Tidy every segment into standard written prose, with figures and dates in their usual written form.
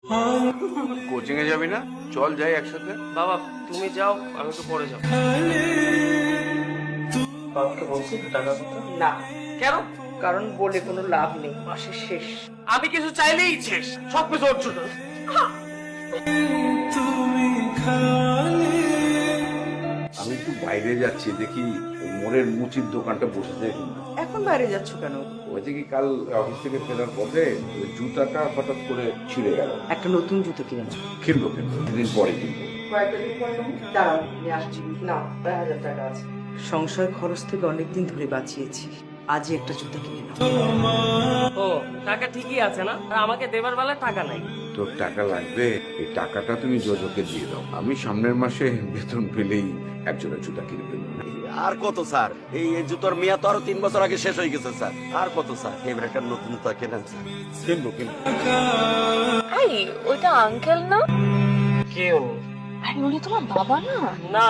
Coaching এ যাবি না? চল যাই একসাথে। বাবা তুমি যাও, আমি তো পরে যাবো। বাবাকে বলছি টাকা কথা? না, কেন? কারণ বলে কোনো লাভ নেই, মাসে শেষ। আমি কিছু চাইলেই শেষ, সবকিছু ওর জন্য। আমি একটু বাইরে যাচ্ছি, দেখি মোড়ের মুচির দোকানটা বসেছে কিনা। এখন বাইরে যাচ্ছ কেন? হয়েছে কি, কাল অফিস থেকে ফেরার পথে ওই জুতাটা হঠাৎ করে ছিঁড়ে গেল। একটা নতুন জুতো কিনে নাও। কিনবো দুদিন পরে কিনবো। কয়েকটা দিন পরে দাঁড়াও, নিয়ে আসছি। নাও, 1000 টাকা আছে। সংসার খরচ থেকে অনেকদিন ধরে বাঁচিয়েছি, আজই একটা জুতো কিনে নাও। ও টাকা ঠিকই আছে না, আর আমাকে দেবার বেলায় টাকা নাই। তোর টাকা লাগবে, এই টাকাটা তুমি জোজোকে দিয়ে দাও। আমি সামনের মাসে বেতন পেলেই একজনের জুতা কিনে ফেলবো। আর কত স্যার, এই জুতোর মেয়া তো আরো 3 বছর আগে শেষ হয়ে গেছে স্যার। আর কত স্যার, এবার একটা নতুন জুতা কেনেন স্যার। কিনবো। এই ওইটা আঙ্কেল না? কে উনি? আরে উনি তোমার বাবা না? না,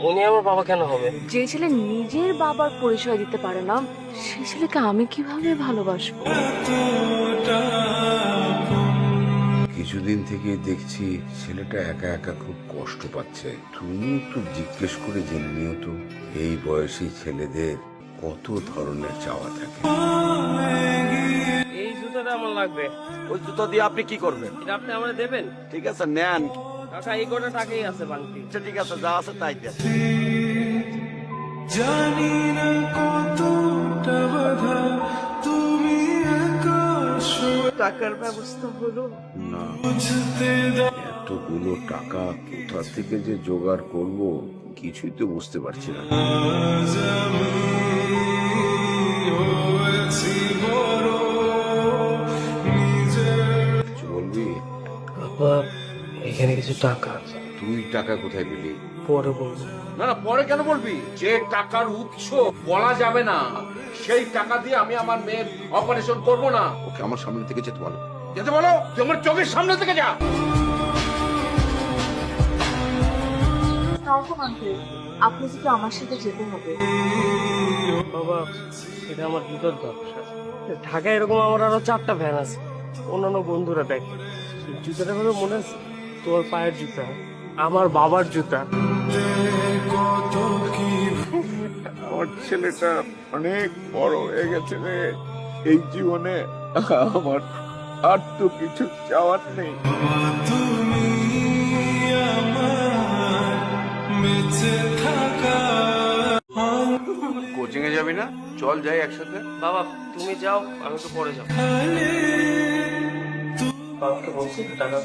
উনি আমার বাবা কেন হবে? যে ছেলে নিজের বাবার পরিচয় দিতে পারে না, সেই ছেলেকে আমি কিভাবে ভালোবাসবো? কিছুদিন থেকে দেখছি ছেলেটা একা একা খুব কষ্ট পাচ্ছে। তুমি একটু জিজ্ঞেস করে জেনে নিও তো, এই বয়সী ছেলেদের কত ধরনের চাওয়া থাকে। এই জুতাটা আমার লাগবে। ওই জুতো দিয়ে আপনি কি করবেন? এটা আপনি আমার দেবেন? ঠিক আছে নেন। কাকা এই কটা টাকাই আছে বাংতি। আচ্ছা, ঠিক আছে, যা আছে তাই দেন। টাকার ব্যবস্থা হলো? না, এতগুলো টাকা কোথা থেকে যে জোগাড় করব কিছুই তো বুঝতে পারছি না। কিছু বলবি? বাবা এখানে কিছু টাকা আছে। তুই টাকা কোথায় পেলি? পরে বলবো। না না, পরে কেন বলবি? যে টাকার উৎস বলা যাবে না, সেই টাকা দিয়ে আমি আমার মেয়ের অপারেশন করব না। ওকে আমার সামনে থেকে যেতে বলো। যেতে বলো, তুই আমার চোখের সামনে থেকে যা। আঙ্কেল, আপনি যদি আমার সাথে যেতে হবে। বাবা এটা আমার জুতার ব্যবসা। ঢাকায় এরকম আমার আরো 4টা ভ্যান আছে, অন্যান্য বন্ধুরা দেখ। জুতাটা হলো মনে আছে তোর পায়ের জুতা, আমার বাবার জুতা। আমার ছেলেটা অনেক বড় হয়ে গেছে রে। এই জীবনে আমার আর তো কিছু চাওয়ার নেই। কোচিং এ যাবি না? চল যাই একসাথে। বাবা তুমি যাও, আমি তো পরে যাবো। বাবাকে বলছি টাকা